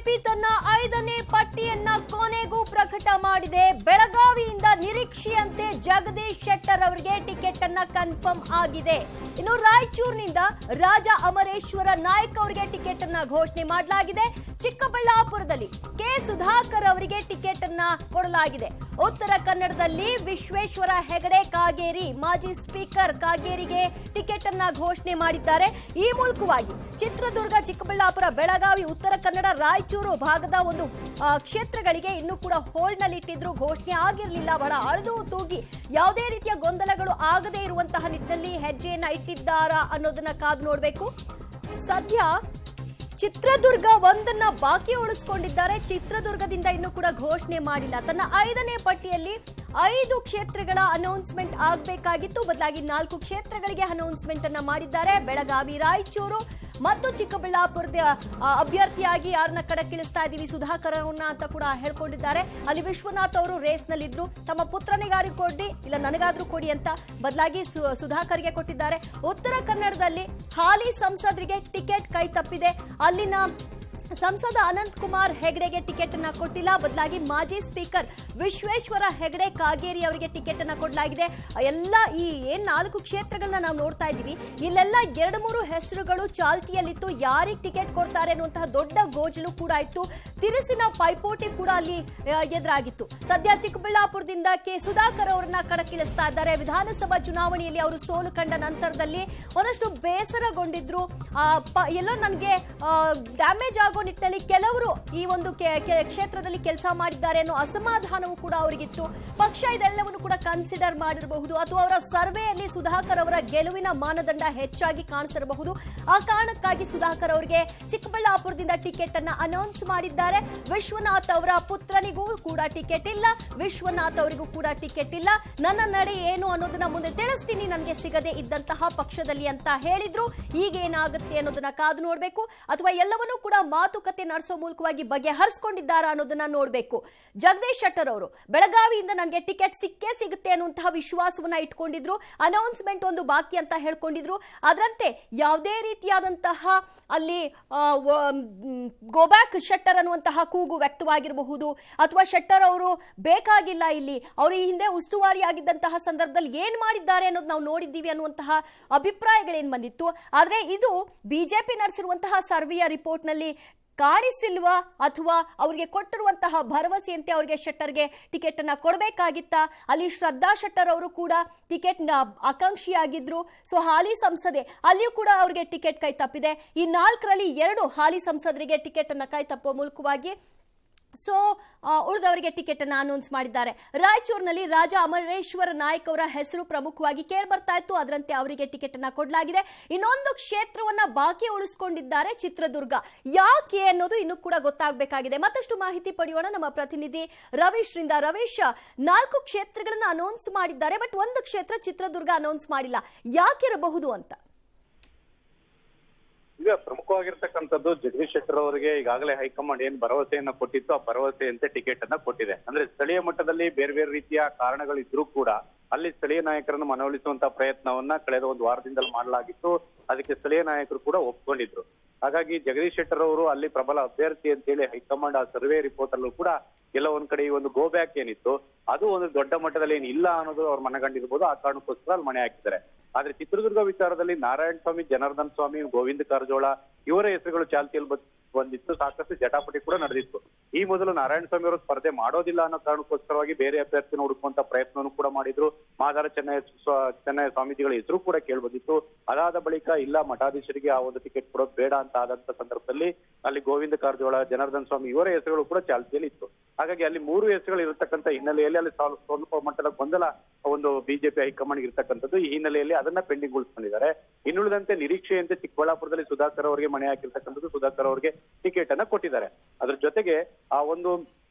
BJP ತನ್ನ 5ನೇ ಪಟ್ಟಿಯನ್ನ ಕೊನೆಗೂ ಪ್ರಕಟ ಮಾಡಿದೆ. ಬೆಳಗಾವಿಯಿಂದ ನಿರೀಕ್ಷೆಯಂತೆ ಜಗದೀಶ್ ಶೆಟ್ಟರ್ ಅವರಿಗೆ ಟಿಕೆಟ್ ಅನ್ನ ಕನ್ಫರ್ಮ್ ಆಗಿದೆ. ಇನ್ನು ರಾಯಚೂರಿನಿಂದ ರಾಜ ಅಮರೇಶ್ವರ ನಾಯ್ಕ್ ಅವರಿಗೆ ಟಿಕೆಟ್ ಅನ್ನ ಘೋಷಣೆ ಮಾಡಲಾಗಿದೆ. ಚಿಕ್ಕಬಳ್ಳಾಪುರದಲ್ಲಿ ಕೆ ಸುಧಾಕರ್ ಅವರಿಗೆ ಟಿಕೆಟ್ ಅನ್ನ ಕೊಡಲಾಗಿದೆ. ಉತ್ತರ ಕನ್ನಡದಲ್ಲಿ ವಿಶ್ವೇಶ್ವರ ಹೆಗಡೆ ಕಾಗೇರಿ, ಮಾಜಿ ಸ್ಪೀಕರ್ ಕಾಗೇರಿಗೆ ಟಿಕೆಟ್ ಅನ್ನ ಘೋಷಣೆ ಮಾಡಿದ್ದಾರೆ. ಈ ಮೂಲಕವಾಗಿ ಚಿತ್ರದುರ್ಗ, ಚಿಕ್ಕಬಳ್ಳಾಪುರ, ಬೆಳಗಾವಿ, ಉತ್ತರ ಕನ್ನಡ, ರಾಯಚೂರು ಭಾಗದ ಒಂದು ಕ್ಷೇತ್ರಗಳಿಗೆ ಇನ್ನೂ ಕೂಡ ಹೋಲ್ಡ್ನಲ್ಲಿಟ್ಟಿದ್ರು, ಘೋಷಣೆ ಆಗಿರಲಿಲ್ಲ. ಬಹಳ ಅಳೆದು ತೂಗಿ ಯಾವುದೇ ರೀತಿಯ ಗೊಂದಲಗಳು ಆಗದೇ ಇರುವಂತಹ ನಿಟ್ಟಿನಲ್ಲಿ ಹೆಜ್ಜೆಯನ್ನ ಇಟ್ಟಿದ್ದಾರಾ ಅನ್ನೋದನ್ನ ಕಾದು ನೋಡಬೇಕು. ಸದ್ಯ ಚಿತ್ರದುರ್ಗ ಒಂದನ್ನ ಬಾಕಿ ಉಳಿಸಿಕೊಂಡಿದ್ದಾರೆ. ಚಿತ್ರದುರ್ಗದಿಂದ ಇನ್ನೂ ಕೂಡ ಘೋಷಣೆ ಮಾಡಿಲ್ಲ. ತನ್ನ 5ನೇ ಪಟ್ಟಿಯಲ್ಲಿ 5 ಕ್ಷೇತ್ರಗಳ ಅನೌನ್ಸ್ಮೆಂಟ್ ಆಗಬೇಕಾಗಿತ್ತು, ಬದಲಾಗಿ 4 ಕ್ಷೇತ್ರಗಳಿಗೆ ಅನೌನ್ಸ್ಮೆಂಟ್ ಅನ್ನ ಮಾಡಿದ್ದಾರೆ. ಬೆಳಗಾವಿ, ರಾಯಚೂರು ಮತ್ತು ಚಿಕ್ಕಬಳ್ಳಾಪುರದ ಅಭ್ಯರ್ಥಿಯಾಗಿ ಯಾರನ್ನ ಕಣಕ್ಕಿಳಿಸ್ತಾ ಇದ್ದೀವಿ, ಸುಧಾಕರ್ ಅವ್ರನ್ನ ಅಂತ ಕೂಡ ಹೇಳ್ಕೊಂಡಿದ್ದಾರೆ. ಅಲ್ಲಿ ವಿಶ್ವನಾಥ್ ಅವರು ರೇಸ್ ನಲ್ಲಿದ್ರು. ತಮ್ಮ ಪುತ್ರನಿಗಾರು ಕೊಡಿ, ಇಲ್ಲ ನನಗಾದ್ರೂ ಕೊಡಿ ಅಂತ ಬದಲಾಗಿ ಸುಧಾಕರ್ಗೆ ಕೊಟ್ಟಿದ್ದಾರೆ. ಉತ್ತರ ಕನ್ನಡದಲ್ಲಿ ಹಾಲಿ ಸಂಸದರಿಗೆ ಟಿಕೆಟ್ ಕೈ ತಪ್ಪಿದೆ. ಅಲ್ಲಿನ ಸಂಸದ ಅನಂತ್ ಕುಮಾರ್ ಹೆಗಡೆಗೆ ಟಿಕೆಟ್ ಅನ್ನ ಕೊಟ್ಟಿಲ್ಲ, ಬದಲಾಗಿ ಮಾಜಿ ಸ್ಪೀಕರ್ ವಿಶ್ವೇಶ್ವರ ಹೆಗಡೆ ಕಾಗೇರಿ ಅವರಿಗೆ ಟಿಕೆಟ್ ಅನ್ನ ಕೊಡಲಾಗಿದೆ. ಎಲ್ಲ ಈ 4 ಕ್ಷೇತ್ರಗಳನ್ನ ನಾವು ನೋಡ್ತಾ ಇದ್ದೀವಿ. ಇಲ್ಲೆಲ್ಲ 2-3 ಹೆಸರುಗಳು ಚಾಲ್ತಿಯಲ್ಲಿತ್ತು. ಯಾರಿಗೆ ಟಿಕೆಟ್ ಕೊಡ್ತಾರೆ ಅನ್ನುವಂತಹ ದೊಡ್ಡ ಗೋಜಲು ಕೂಡ ಇತ್ತು. ತಿರುಸಿನ ಪೈಪೋಟಿ ಕೂಡ ಅಲ್ಲಿ ಎದುರಾಗಿತ್ತು. ಸದ್ಯ ಚಿಕ್ಕಬಳ್ಳಾಪುರದಿಂದ ಕೆ ಸುಧಾಕರ್ ಅವರನ್ನ ಕಣಕ್ಕಿಳಿಸ್ತಾ ಇದ್ದಾರೆ. ವಿಧಾನಸಭಾ ಚುನಾವಣೆಯಲ್ಲಿ ಅವರು ಸೋಲು ಕಂಡ ನಂತರದಲ್ಲಿ ಒಂದಷ್ಟು ಬೇಸರಗೊಂಡಿದ್ರು. ಎಲ್ಲೋ ನನಗೆ ಡ್ಯಾಮೇಜ್ ಆಗೋ ನಿಟ್ಟಿನಲ್ಲಿ ಕೆಲವರು ಈ ಒಂದು ಕ್ಷೇತ್ರದಲ್ಲಿ ಕೆಲಸ ಮಾಡಿದ್ದಾರೆ ಅನ್ನೋ ಅಸಮಾಧಾನವೂ ಕೂಡ ಅವರಿಗಿತ್ತು. ಪಕ್ಷ ಇದೆಲ್ಲವನ್ನು ಕೂಡ ಕನ್ಸಿಡರ್ ಮಾಡಿರಬಹುದು, ಅಥವಾ ಅವರ ಸರ್ವೆಯಲ್ಲಿ ಸುಧಾಕರ್ ಅವರ ಗೆಲುವಿನ ಮಾನದಂಡ ಹೆಚ್ಚಾಗಿ ಕಾಣಿಸಿರಬಹುದು. ಆ ಕಾರಣಕ್ಕಾಗಿ ಸುಧಾಕರ್ ಅವರಿಗೆ ಚಿಕ್ಕಬಳ್ಳಾಪುರದಿಂದ ಟಿಕೆಟ್ ಅನ್ನ ಅನೌನ್ಸ್ ಮಾಡಿದ್ದಾರೆ. ವಿಶ್ವನಾಥ್ ಅವರ ಪುತ್ರನಿಗೂ ಕೂಡ ಟಿಕೆಟ್ ಇಲ್ಲ, ವಿಶ್ವನಾಥ್ ಅವರಿಗೂ ಕೂಡ ಟಿಕೆಟ್ ಇಲ್ಲ. ನನ್ನ ನಡೆ ಏನು ಅನ್ನೋದನ್ನ ಮುಂದೆ ತಿಳಿಸ್ತೀನಿ, ನನಗೆ ಸಿಗದೆ ಇದ್ದಂತಹ ಪಕ್ಷದಲ್ಲಿ ಅಂತ ಹೇಳಿದ್ರು. ಈಗ ಏನಾಗುತ್ತೆ ಅನ್ನೋದನ್ನ ಕಾದು ನೋಡ್ಬೇಕು, ಅಥವಾ ಎಲ್ಲವನ್ನೂ ಕೂಡ ಮಾತುಕತೆ ನಡೆಸೋ ಮೂಲಕವಾಗಿ ಬಗೆಹರಿಸಿಕೊಂಡಿದ್ದಾರಾ ಅನ್ನೋದನ್ನ ನೋಡ್ಬೇಕು. ಜಗದೀಶ್ ಶೆಟ್ಟರ್ ಅವರು ಬೆಳಗಾವಿಯಿಂದ ನನಗೆ ಟಿಕೆಟ್ ಸಿಕ್ಕೇ ಸಿಗುತ್ತೆ ಅನ್ನುವಂತಹ ವಿಶ್ವಾಸವನ್ನ ಇಟ್ಕೊಂಡಿದ್ರು. ಅನೌನ್ಸ್ಮೆಂಟ್ ಒಂದು ಬಾಕಿ ಅಂತ ಹೇಳ್ಕೊಂಡಿದ್ರು. ಅದರಂತೆ ಯಾವುದೇ ರೀತಿಯಾದಂತಹ ಅಲ್ಲಿ ಗೋಬ್ಯಾಕ್ ಶೆಟ್ಟರ್ ಅನ್ನುವಂತಹ ಕೂಗು ವ್ಯಕ್ತವಾಗಿರಬಹುದು, ಅಥವಾ ಶೆಟ್ಟರ್ ಅವರು ಬೇಕಾಗಿಲ್ಲ, ಇಲ್ಲಿ ಅವರು ಈ ಹಿಂದೆ ಉಸ್ತುವಾರಿ ಆಗಿದ್ದಂತಹ ಸಂದರ್ಭದಲ್ಲಿ ಏನ್ ಮಾಡಿದ್ದಾರೆ ಅನ್ನೋದು ನಾವು ನೋಡಿದ್ದೀವಿ ಅನ್ನುವಂತಹ ಅಭಿಪ್ರಾಯಗಳೇನ್ ಬಂದಿತ್ತು. ಆದ್ರೆ ಇದು ಬಿಜೆಪಿ ನಡೆಸಿರುವಂತಹ ಸರ್ವೆಯ ರಿಪೋರ್ಟ್ ನಲ್ಲಿ ಕಾಣಿಸಿಲ್ವಾ, ಅಥವಾ ಅವರಿಗೆ ಕೊಟ್ಟಿರುವಂತಹ ಭರವಸೆಯಂತೆ ಅವರಿಗೆ ಶೆಟ್ಟರ್ಗೆ ಟಿಕೆಟ್ ಅನ್ನ ಕೊಡಬೇಕಾಗಿತ್ತ? ಅಲ್ಲಿ ಶ್ರದ್ಧಾ ಶೆಟ್ಟರ್ ಅವರು ಕೂಡ ಟಿಕೆಟ್ ಆಕಾಂಕ್ಷಿಯಾಗಿದ್ರು. ಸೊ ಹಾಲಿ ಸಂಸದೆ, ಅಲ್ಲಿಯೂ ಕೂಡ ಅವರಿಗೆ ಟಿಕೆಟ್ ಕೈ ತಪ್ಪಿದೆ. ಈ 4ರಲ್ಲಿ 2 ಹಾಲಿ ಸಂಸದರಿಗೆ ಟಿಕೆಟ್ ಅನ್ನ ಕೈ ತಪ್ಪುವ ಮೂಲಕವಾಗಿ ಉಳಿದವರಿಗೆ ಟಿಕೆಟ್ ಅನ್ನು ಅನೌನ್ಸ್ ಮಾಡಿದ್ದಾರೆ. ರಾಯಚೂರಿನಲ್ಲಿ ರಾಜ ಅಮರೇಶ್ವರ ನಾಯ್ಕ್ ಅವರ ಹೆಸರು ಪ್ರಮುಖವಾಗಿ ಕೇಳಿ ಬರ್ತಾ ಇತ್ತು. ಅದರಂತೆ ಅವರಿಗೆ ಟಿಕೆಟ್ ಅನ್ನ ಕೊಡಲಾಗಿದೆ. ಇನ್ನೊಂದು ಕ್ಷೇತ್ರವನ್ನ ಬಾಕಿ ಉಳಿಸಿಕೊಂಡಿದ್ದಾರೆ, ಚಿತ್ರದುರ್ಗ. ಯಾಕೆ ಅನ್ನೋದು ಇನ್ನೂ ಕೂಡ ಗೊತ್ತಾಗಬೇಕಾಗಿದೆ. ಮತ್ತಷ್ಟು ಮಾಹಿತಿ ಪಡೆಯೋಣ ನಮ್ಮ ಪ್ರತಿನಿಧಿ ರವೀಶ್ ರಿಂದ. ರವೀಶ್, 4 ಕ್ಷೇತ್ರಗಳನ್ನ ಅನೌನ್ಸ್ ಮಾಡಿದ್ದಾರೆ, ಬಟ್ ಒಂದು ಕ್ಷೇತ್ರ ಚಿತ್ರದುರ್ಗ ಅನೌನ್ಸ್ ಮಾಡಿಲ್ಲ. ಯಾಕಿರಬಹುದು ಅಂತ? ಈಗ ಪ್ರಮುಖವಾಗಿರ್ತಕ್ಕಂಥದ್ದು ಜಗದೀಶ್ ಶೆಟ್ಟರ್ ಅವರಿಗೆ ಈಗಾಗಲೇ ಹೈಕಮಾಂಡ್ ಏನ್ ಭರವಸೆಯನ್ನ ಕೊಟ್ಟಿತ್ತು, ಆ ಭರವಸೆಯಂತೆ ಟಿಕೆಟ್ ಅನ್ನ ಕೊಟ್ಟಿದೆ. ಅಂದ್ರೆ ಸ್ಥಳೀಯ ಮಟ್ಟದಲ್ಲಿ ಬೇರೆ ಬೇರೆ ರೀತಿಯ ಕಾರಣಗಳಿದ್ರೂ ಕೂಡ ಅಲ್ಲಿ ಸ್ಥಳೀಯ ನಾಯಕರನ್ನು ಮನವೊಲಿಸುವಂತಹ ಪ್ರಯತ್ನವನ್ನ ಕಳೆದ ಒಂದು ವಾರದಿಂದಲೂ ಮಾಡಲಾಗಿತ್ತು. ಅದಕ್ಕೆ ಸ್ಥಳೀಯ ನಾಯಕರು ಕೂಡ ಒಪ್ಕೊಂಡಿದ್ರು. ಹಾಗಾಗಿ ಜಗದೀಶ್ ಶೆಟ್ಟರ್ ಅವರು ಅಲ್ಲಿ ಪ್ರಬಲ ಅಭ್ಯರ್ಥಿ ಅಂತೇಳಿ ಹೈಕಮಾಂಡ್ ಆ ಸರ್ವೆ ರಿಪೋರ್ಟ್ ಅಲ್ಲೂ ಕೂಡ ಎಲ್ಲ ಒಂದ್ ಕಡೆ ಈ ಒಂದು ಗೋ ಬ್ಯಾಕ್ ಏನಿತ್ತು ಅದು ಒಂದು ದೊಡ್ಡ ಮಟ್ಟದಲ್ಲಿ ಏನ್ ಇಲ್ಲ ಅನ್ನೋದು ಅವ್ರು ಮನಗಂಡಿರ್ಬೋದು. ಆ ಕಾರಣಕ್ಕೋಸ್ಕರ ಅಲ್ಲಿ ಮಣೆ ಹಾಕಿದ್ದಾರೆ. ಆದ್ರೆ ಚಿತ್ರದುರ್ಗ ವಿಚಾರದಲ್ಲಿ ನಾರಾಯಣ ಸ್ವಾಮಿ, ಜನಾರ್ದನ್ ಸ್ವಾಮಿ, ಗೋವಿಂದ ಕಾರಜೋಳ ಇವರ ಹೆಸರುಗಳು ಚಾಲ್ತಿಯಲ್ಲಿ ಬಂದಿತ್ತು. ಸಾಕಷ್ಟು ಜಟಾಪಟಿ ಕೂಡ ನಡೆದಿತ್ತು. ಈ ಮೊದಲು ನಾರಾಯಣ ಸ್ವಾಮಿ ಅವರು ಸ್ಪರ್ಧೆ ಮಾಡೋದಿಲ್ಲ ಅನ್ನೋ ಕಾರಣಕ್ಕೋಸ್ಕರವಾಗಿ ಬೇರೆ ಅಭ್ಯರ್ಥಿನ ಹುಡುಕುವಂತ ಪ್ರಯತ್ನವನ್ನು ಕೂಡ ಮಾಡಿದ್ರು. ಮಾದಾರ ಚೆನ್ನಯ್ಯ ಸ್ವಾಮೀಜಿಗಳ ಹೆಸರು ಕೂಡ ಕೇಳ್ಬಂದಿತ್ತು. ಅದಾದ ಬಳಿಕ ಇಲ್ಲ, ಮಠಾಧೀಶರಿಗೆ ಆ ಒಂದು ಟಿಕೆಟ್ ಕೊಡೋದು ಬೇಡ ಅಂತ ಆದಂತ ಸಂದರ್ಭದಲ್ಲಿ ಅಲ್ಲಿ ಗೋವಿಂದ ಕಾರಜೋಳ, ಜನಾರ್ದನ್ ಸ್ವಾಮಿ ಇವರ ಹೆಸರುಗಳು ಕೂಡ ಚಾಲ್ತಿಯಲ್ಲಿ ಇತ್ತು. ಹಾಗಾಗಿ ಅಲ್ಲಿ 3 ಹೆಸರುಗಳು ಇರತಕ್ಕಂಥ ಹಿನ್ನೆಲೆಯಲ್ಲಿ ಅಲ್ಲಿ ಸ್ವಲ್ಪ ಮಟ್ಟದ ಗೊಂದಲ ಒಂದು ಬಿಜೆಪಿ ಹೈಕಮಾಂಡ್ ಇರತಕ್ಕಂಥದ್ದು. ಈ ಹಿನ್ನೆಲೆಯಲ್ಲಿ ಅದನ್ನ ಪೆಂಡಿಂಗ್ ಉಳಿಸ್ಕೊಂಡಿದ್ದಾರೆ. ಇನ್ನುಳಿದಂತೆ ನಿರೀಕ್ಷೆಯಂತೆ ಚಿಕ್ಕಬಳ್ಳಾಪುರದಲ್ಲಿ ಸುಧಾಕರ್ ಅವರಿಗೆ ಮಣೆ ಹಾಕಿರ್ತಕ್ಕಂಥದ್ದು. ಸುಧಾಕರ್ ಅವರಿಗೆ ಟಿಕೆಟ್ ಅನ್ನ ಕೊಟ್ಟಿದ್ದಾರೆ. ಅದ್ರ ಜೊತೆಗೆ ಆ ಒಂದು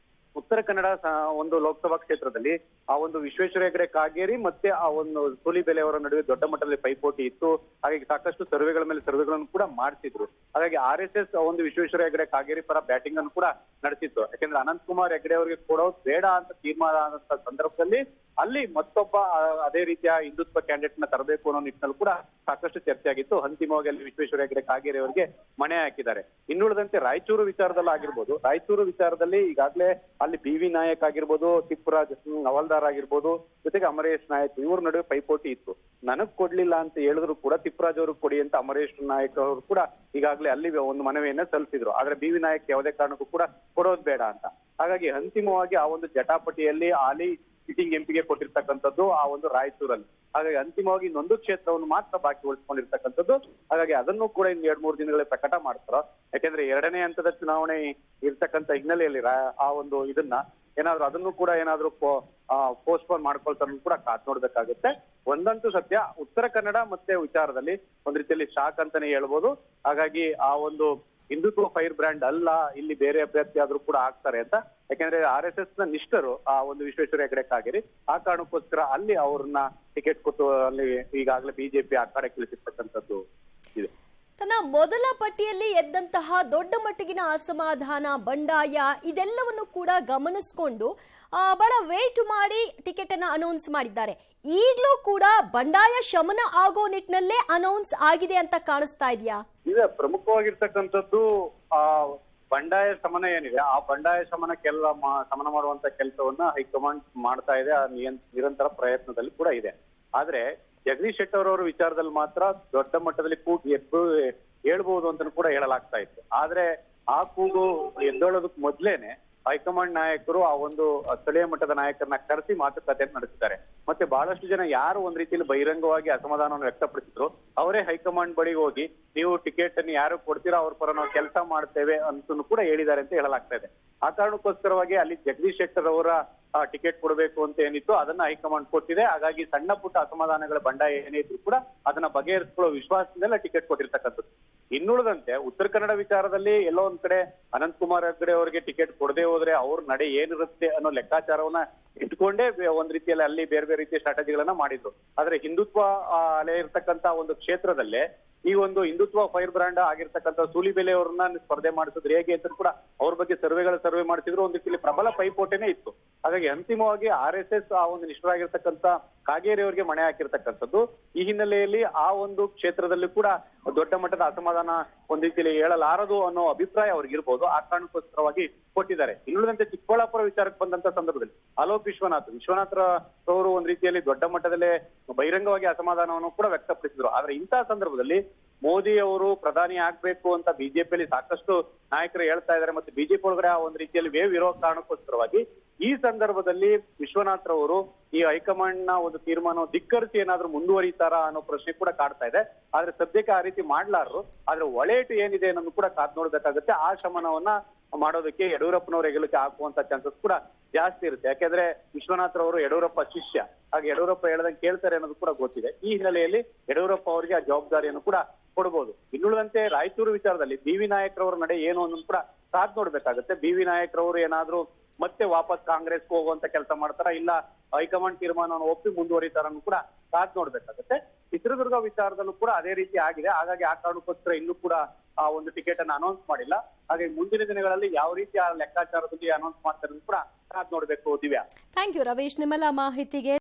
ಉತ್ತರ ಕನ್ನಡ ಒಂದು ಲೋಕಸಭಾ ಕ್ಷೇತ್ರದಲ್ಲಿ ಆ ಒಂದು ವಿಶ್ವೇಶ್ವರ ಹೆಗಡೆ ಕಾಗೇರಿ ಮತ್ತೆ ಆ ಒಂದು ಸೂಲಿಬೆಲೆ ಅವರ ನಡುವೆ ದೊಡ್ಡ ಮಟ್ಟದಲ್ಲಿ ಪೈಪೋಟಿ ಇತ್ತು. ಹಾಗಾಗಿ ಸಾಕಷ್ಟು ಸರ್ವೆಗಳ ಮೇಲೆ ಸರ್ವೆಗಳನ್ನು ಕೂಡ ಮಾಡಿಸಿದ್ರು. ಹಾಗಾಗಿ RSS ಒಂದು ವಿಶ್ವೇಶ್ವರ ಹೆಗಡೆ ಕಾಗೇರಿ ಪರ ಬ್ಯಾಟಿಂಗ್ ಅನ್ನು ಕೂಡ ನಡೆಸಿತ್ತು. ಯಾಕೆಂದ್ರೆ ಅನಂತಕುಮಾರ್ ಹೆಗಡೆ ಅವರಿಗೆ ಕೊಡೋದು ಬೇಡ ಅಂತ ತೀರ್ಮಾನ ಆದಂತ ಸಂದರ್ಭದಲ್ಲಿ ಅಲ್ಲಿ ಮತ್ತೊಬ್ಬ ಅದೇ ರೀತಿಯ ಹಿಂದುತ್ವ ಕ್ಯಾಂಡಿಡೇಟ್ ನ ತರಬೇಕು ಅನ್ನೋ ನಿಟ್ಟಿನಲ್ಲಿ ಕೂಡ ಸಾಕಷ್ಟು ಚರ್ಚೆ ಆಗಿತ್ತು. ಅಂತಿಮವಾಗಿ ಅಲ್ಲಿ ವಿಶ್ವೇಶ್ವರ ಹೆಗಡೆ ಕಾಗೇರಿ ಅವರಿಗೆ ಮಣೆ ಹಾಕಿದ್ದಾರೆ. ಇನ್ನುಳಿದಂತೆ ರಾಯಚೂರು ವಿಚಾರದಲ್ಲಿ ಆಗಿರ್ಬೋದು, ರಾಯಚೂರು ವಿಚಾರದಲ್ಲಿ ಈಗಾಗಲೇ ಅಲ್ಲಿ BV ನಾಯಕ್ ಆಗಿರ್ಬೋದು, ತಿಪ್ಪರಾಜ್ ಹವಾಲ್ದಾರ್ ಆಗಿರ್ಬೋದು, ಜೊತೆಗೆ ಅಮರೇಶ್ ನಾಯಕ್ ಇವ್ರ ನಡುವೆ ಪೈಪೋಟಿ ಇತ್ತು. ನನಗ್ ಕೊಡ್ಲಿಲ್ಲ ಅಂತ ಹೇಳಿದ್ರು ಕೂಡ ತಿಪ್ಪರಾಜ್ ಅವ್ರಿಗೆ ಕೊಡಿ ಅಂತ ಅಮರೇಶ್ ನಾಯಕ್ ಅವರು ಕೂಡ ಈಗಾಗಲೇ ಅಲ್ಲಿ ಒಂದು ಮನವಿಯನ್ನ ಸಲ್ಲಿಸಿದ್ರು. ಆದ್ರೆ BV ನಾಯಕ್ ಯಾವುದೇ ಕಾರಣಕ್ಕೂ ಕೂಡ ಕೊಡೋದು ಬೇಡ ಅಂತ. ಹಾಗಾಗಿ ಅಂತಿಮವಾಗಿ ಆ ಒಂದು ಜಟಾಪಟಿಯಲ್ಲಿ ಹಾಲಿ ಸಿಟ್ಟಿಂಗ್ MP ಗೆ ಕೊಟ್ಟಿರ್ತಕ್ಕಂಥದ್ದು ಆ ಒಂದು ರಾಯಚೂರಲ್ಲಿ. ಹಾಗಾಗಿ ಅಂತಿಮವಾಗಿ ಇನ್ನೊಂದು ಕ್ಷೇತ್ರವನ್ನು ಮಾತ್ರ ಬಾಕಿ ಉಳಿಸ್ಕೊಂಡಿರ್ತಕ್ಕಂಥದ್ದು. ಹಾಗಾಗಿ ಅದನ್ನು ಕೂಡ ಇನ್ನು 2-3 ದಿನಗಳಲ್ಲಿ ಪ್ರಕಟ ಮಾಡ್ತಾರ. ಯಾಕೆಂದ್ರೆ 2ನೇ ಹಂತದ ಚುನಾವಣೆ ಇರ್ತಕ್ಕಂಥ ಹಿನ್ನೆಲೆಯಲ್ಲಿ ಆ ಒಂದು ಇದನ್ನ ಏನಾದ್ರು ಅದನ್ನು ಕೂಡ ಏನಾದ್ರು ಪೋಸ್ಟ್ಪೋನ್ ಮಾಡ್ಕೊಳ್ತಾರೆ ಕೂಡ ಕಾದ್ ನೋಡ್ಬೇಕಾಗುತ್ತೆ. ಒಂದಂತೂ ಸತ್ಯ, ಉತ್ತರ ಕನ್ನಡ ಮತ್ತೆ ವಿಚಾರದಲ್ಲಿ ಒಂದ್ ರೀತಿಯಲ್ಲಿ ಶಾಕ್ ಅಂತಾನೆ ಹೇಳ್ಬೋದು. ಹಾಗಾಗಿ ಆ ಒಂದು ಹಿಂದುತ್ವ ಫೈರ್ ಬ್ರ್ಯಾಂಡ್ ಅಲ್ಲ, ಇಲ್ಲಿ ಬೇರೆ ಅಭ್ಯರ್ಥಿ ಆದ್ರೂ ಕೂಡ ಆಗ್ತಾರೆ ಅಂತ. ಯಾಕೆಂದ್ರೆ RSS ನ ನಿಷ್ಠರು ಆ ಒಂದು ವಿಶ್ವೇಶ್ವರ ಹೆಗಡೆ ಕಾಗೇರಿ, ಆ ಕಾರಣಕ್ಕೋಸ್ಕರ ಅಲ್ಲಿ ಅವ್ರನ್ನ ಟಿಕೆಟ್ ಕೊಟ್ಟು ಅಲ್ಲಿ ಈಗಾಗಲೇ BJP ಅಖಾಡಕ್ಕೆ ಇಳಿಸಿರ್ತಕ್ಕಂಥದ್ದು ಇದೆ. ತನ್ನ ಮೊದಲ ಪಟ್ಟಿಯಲ್ಲಿ ಎದ್ದಂತಹ ದೊಡ್ಡ ಮಟ್ಟಿಗಿನ ಅಸಮಾಧಾನ, ಬಂಡಾಯ ಇದೆಲ್ಲವನ್ನು ಕೂಡ ಗಮನಿಸಿಕೊಂಡು ಬಹಳ ವೇಟ್ ಮಾಡಿ ಟಿಕೆಟ್ ಅನ್ನ ಅನೌನ್ಸ್ ಮಾಡಿದ್ದಾರೆ. ಈಗಲೂ ಕೂಡ ಬಂಡಾಯ ಶಮನ ಆಗೋ ನಿಟ್ಟಿನಲ್ಲೇ ಅನೌನ್ಸ್ ಆಗಿದೆ ಅಂತ ಕಾಣಿಸ್ತಾ ಇದೆಯಾ? ಈಗ ಪ್ರಮುಖವಾಗಿರ್ತಕ್ಕಂಥದ್ದು ಆ ಬಂಡಾಯ ಶಮನ ಏನಿದೆ, ಆ ಬಂಡಾಯ ಶಮನಕ್ಕೆಲ್ಲ ಶಮನ ಮಾಡುವಂತ ಕೆಲಸವನ್ನ ಹೈಕಮಾಂಡ್ ಮಾಡ್ತಾ ಇದೆ. ಆ ನಿರಂತರ ಪ್ರಯತ್ನದಲ್ಲಿ ಕೂಡ ಇದೆ. ಆದ್ರೆ ಜಗದೀಶ್ ಶೆಟ್ಟರ್ ಅವರ ವಿಚಾರದಲ್ಲಿ ಮಾತ್ರ ದೊಡ್ಡ ಮಟ್ಟದಲ್ಲಿ ಕೂಗು ಹೇಳ್ಬಹುದು ಅಂತ ಕೂಡ ಹೇಳಲಾಗ್ತಾ ಇತ್ತು. ಆದ್ರೆ ಆ ಕೂಗು ಎದ್ದೋಳೋದಕ್ಕೆ ಮೊದ್ಲೇನೆ ಹೈಕಮಾಂಡ್ ನಾಯಕರು ಆ ಒಂದು ಸ್ಥಳೀಯ ಮಟ್ಟದ ನಾಯಕರನ್ನ ಕರೆಸಿ ಮಾತುಕತೆ ನಡೆಸಿದ್ದಾರೆ. ಮತ್ತೆ ಬಹಳಷ್ಟು ಜನ ಯಾರು ಒಂದ್ ರೀತಿಯಲ್ಲಿ ಬಹಿರಂಗವಾಗಿ ಅಸಮಾಧಾನವನ್ನು ವ್ಯಕ್ತಪಡಿಸಿದ್ರು ಅವರೇ ಹೈಕಮಾಂಡ್ ಬಳಿಗೆ ಹೋಗಿ ನೀವು ಟಿಕೆಟ್ ಅನ್ನು ಯಾರು ಕೊಡ್ತೀರಾ ಅವ್ರ ಪರ ನಾವು ಕೆಲಸ ಮಾಡ್ತೇವೆ ಅಂತೂ ಕೂಡ ಹೇಳಿದ್ದಾರೆ ಅಂತ ಹೇಳಲಾಗ್ತಾ ಇದೆ. ಆ ಕಾರಣಕ್ಕೋಸ್ಕರವಾಗಿ ಅಲ್ಲಿ ಜಗದೀಶ್ ಶೆಟ್ಟರ್ ಅವರ ಟಿಕೆಟ್ ಕೊಡಬೇಕು ಅಂತ ಏನಿತ್ತು ಅದನ್ನ ಹೈಕಮಾಂಡ್ ಕೊಟ್ಟಿದೆ. ಹಾಗಾಗಿ ಸಣ್ಣ ಪುಟ್ಟ ಅಸಮಾಧಾನಗಳ ಬಂಡಾಯ ಏನೇ ಇದ್ರು ಕೂಡ ಅದನ್ನ ಬಗೆಹರಿಸಿಕೊಳ್ಳೋ ವಿಶ್ವಾಸದಿಂದಲೇ ಟಿಕೆಟ್ ಕೊಟ್ಟಿರ್ತಕ್ಕಂಥದ್ದು. ಇನ್ನುಳಿದಂತೆ ಉತ್ತರ ಕನ್ನಡ ವಿಚಾರದಲ್ಲಿ ಎಲ್ಲೋ ಒಂದ್ ಕಡೆ ಅನಂತಕುಮಾರ್ ಹೆಗಡೆ ಅವರಿಗೆ ಟಿಕೆಟ್ ಕೊಡದೆ ಹೋದ್ರೆ ಅವ್ರ ನಡೆ ಏನಿರುತ್ತೆ ಅನ್ನೋ ಲೆಕ್ಕಾಚಾರವನ್ನ ಇಟ್ಕೊಂಡೇ ಒಂದ್ ರೀತಿಯಲ್ಲಿ ಅಲ್ಲಿ ಬೇರೆ ಬೇರೆ ರೀತಿಯ ಸ್ಟ್ರಾಟಜಿಗಳನ್ನ ಮಾಡಿದ್ರು. ಆದ್ರೆ ಹಿಂದುತ್ವ ಅಲೆ ಇರ್ತಕ್ಕಂತ ಒಂದು ಕ್ಷೇತ್ರದಲ್ಲೇ ಈ ಒಂದು ಹಿಂದುತ್ವ ಫೈರ್ ಬ್ರ್ಯಾಂಡ್ ಆಗಿರ್ತಕ್ಕಂಥ ಸೂಲಿಬೆಲೆ ಅವ್ರನ್ನ ಸ್ಪರ್ಧೆ ಮಾಡಿಸಿದ್ರು ಹೇಗೆ ಅಂತ ಕೂಡ ಅವ್ರ ಬಗ್ಗೆ ಸರ್ವೆ ಮಾಡಿಸಿದ್ರು. ಒಂದ್ ರೀತಿಯಲ್ಲಿ ಪ್ರಬಲ ಪೈಪೋಟೆನೇ ಇತ್ತು. ಹಾಗಾಗಿ ಅಂತಿಮವಾಗಿ RSS ಆ ಒಂದು ನಿಷ್ಠರಾಗಿರ್ತಕ್ಕಂಥ ಕಾಗೇರಿ ಅವರಿಗೆ ಮಣೆ ಹಾಕಿರ್ತಕ್ಕಂಥದ್ದು. ಈ ಹಿನ್ನೆಲೆಯಲ್ಲಿ ಆ ಒಂದು ಕ್ಷೇತ್ರದಲ್ಲಿ ಕೂಡ ದೊಡ್ಡ ಮಟ್ಟದ ಅಸಮಾಧಾನ ಒಂದ್ ರೀತಿಯಲ್ಲಿ ಹೇಳಲಾರದು ಅನ್ನೋ ಅಭಿಪ್ರಾಯ ಅವ್ರಿಗೆ ಇರ್ಬೋದು. ಆ ಕಾರಣಕ್ಕೋಸ್ಕರವಾಗಿ ಕೊಟ್ಟಿದ್ದಾರೆ. ಇನ್ನುಳಿದಂತೆ ಚಿಕ್ಕಬಳ್ಳಾಪುರ ವಿಚಾರಕ್ಕೆ ಬಂದಂತ ಸಂದರ್ಭದಲ್ಲಿ ಅಲೋಕ್ ವಿಶ್ವನಾಥ್ ಅವರು ಒಂದ್ ರೀತಿಯಲ್ಲಿ ದೊಡ್ಡ ಮಟ್ಟದಲ್ಲೇ ಬಹಿರಂಗವಾಗಿ ಅಸಮಾಧಾನವನ್ನು ಕೂಡ ವ್ಯಕ್ತಪಡಿಸಿದ್ರು. ಆದ್ರೆ ಇಂತಹ ಸಂದರ್ಭದಲ್ಲಿ ಮೋದಿ ಅವರು ಪ್ರಧಾನಿ ಆಗ್ಬೇಕು ಅಂತ ಬಿಜೆಪಿಯಲ್ಲಿ ಸಾಕಷ್ಟು ನಾಯಕರು ಹೇಳ್ತಾ ಇದ್ದಾರೆ. ಮತ್ತೆ ಬಿಜೆಪಿ ಒಳಗಡೆ ಆ ಒಂದ್ ರೀತಿಯಲ್ಲಿ ವೇವ್ ಇರೋ ಕಾರಣಕ್ಕೋಸ್ಕರವಾಗಿ ಈ ಸಂದರ್ಭದಲ್ಲಿ ವಿಶ್ವನಾಥ್ ರವರು ಈ ಹೈಕಮಾಂಡ್ ನ ಒಂದು ತೀರ್ಮಾನ ಧಿಕ್ಕರಿಸಿ ಏನಾದ್ರೂ ಮುಂದುವರಿತಾರಾ ಅನ್ನೋ ಪ್ರಶ್ನೆ ಕೂಡ ಕಾಡ್ತಾ ಇದೆ. ಆದ್ರೆ ಸದ್ಯಕ್ಕೆ ಆ ರೀತಿ ಮಾಡ್ಲಾರ್ರು. ಆದ್ರೆ ಒಳೇಟು ಏನಿದೆ ಅನ್ನೋದು ಕೂಡ ಕಾದ್ ನೋಡ್ಬೇಕಾಗುತ್ತೆ. ಆ ಶಮನವನ್ನ ಮಾಡೋದಕ್ಕೆ ಯಡಿಯೂರಪ್ಪನವ್ರ ಹೆಗಲಿಗೆ ಹಾಕುವಂತ ಚಾನ್ಸಸ್ ಕೂಡ ಜಾಸ್ತಿ ಇರುತ್ತೆ. ಯಾಕೆಂದ್ರೆ ವಿಶ್ವನಾಥ್ ರವರು ಯಡಿಯೂರಪ್ಪ ಶಿಷ್ಯ. ಹಾಗೆ ಯಡಿಯೂರಪ್ಪ ಹೇಳ್ದಂಗೆ ಕೇಳ್ತಾರೆ ಅನ್ನೋದು ಕೂಡ ಗೊತ್ತಿದೆ. ಈ ಹಿನ್ನೆಲೆಯಲ್ಲಿ ಯಡಿಯೂರಪ್ಪ ಅವರಿಗೆ ಆ ಜವಾಬ್ದಾರಿಯನ್ನು ಕೂಡ ಕೊಡ್ಬೋದು. ಇನ್ನುಳಿದಂತೆ ರಾಯಚೂರು ವಿಚಾರದಲ್ಲಿ BV ನಾಯಕರವರ ನಡೆ ಏನು ಅನ್ನೋದು ಕೂಡ ಕಾದ್ ನೋಡ್ಬೇಕಾಗುತ್ತೆ. BV ನಾಯಕರವರು ಏನಾದ್ರೂ ಮತ್ತೆ ವಾಪಸ್ ಕಾಂಗ್ರೆಸ್ ಹೋಗುವಂತ ಕೆಲಸ ಮಾಡ್ತಾರ, ಇಲ್ಲ ಹೈಕಮಾಂಡ್ ತೀರ್ಮಾನವನ್ನು ಒಪ್ಪಿ ಮುಂದುವರಿತಾರ ಕೂಡ ಕಾದ್ ನೋಡ್ಬೇಕಾಗುತ್ತೆ. ಚಿತ್ರದುರ್ಗ ವಿಚಾರದಲ್ಲೂ ಕೂಡ ಅದೇ ರೀತಿ ಆಗಿದೆ. ಹಾಗಾಗಿ ಆ ಕಾರಣಕ್ಕೋಸ್ಕರ ಇನ್ನೂ ಕೂಡ ಆ ಒಂದು ಟಿಕೆಟ್ ಅನ್ನು ಅನೌನ್ಸ್ ಮಾಡಿಲ್ಲ. ಹಾಗೆ ಮುಂದಿನ ದಿನಗಳಲ್ಲಿ ಯಾವ ರೀತಿ ಆ ಲೆಕ್ಕಾಚಾರದಲ್ಲಿ ಅನೌನ್ಸ್ ಮಾಡ್ತಾರೆ ಕೂಡ ಕಾದ್ ನೋಡ್ಬೇಕು. ದಿವ್ಯಾ, ಥ್ಯಾಂಕ್ ಯು ರವೀಶ್ ನಿಮ್ಮೆಲ್ಲ ಮಾಹಿತಿಗೆ.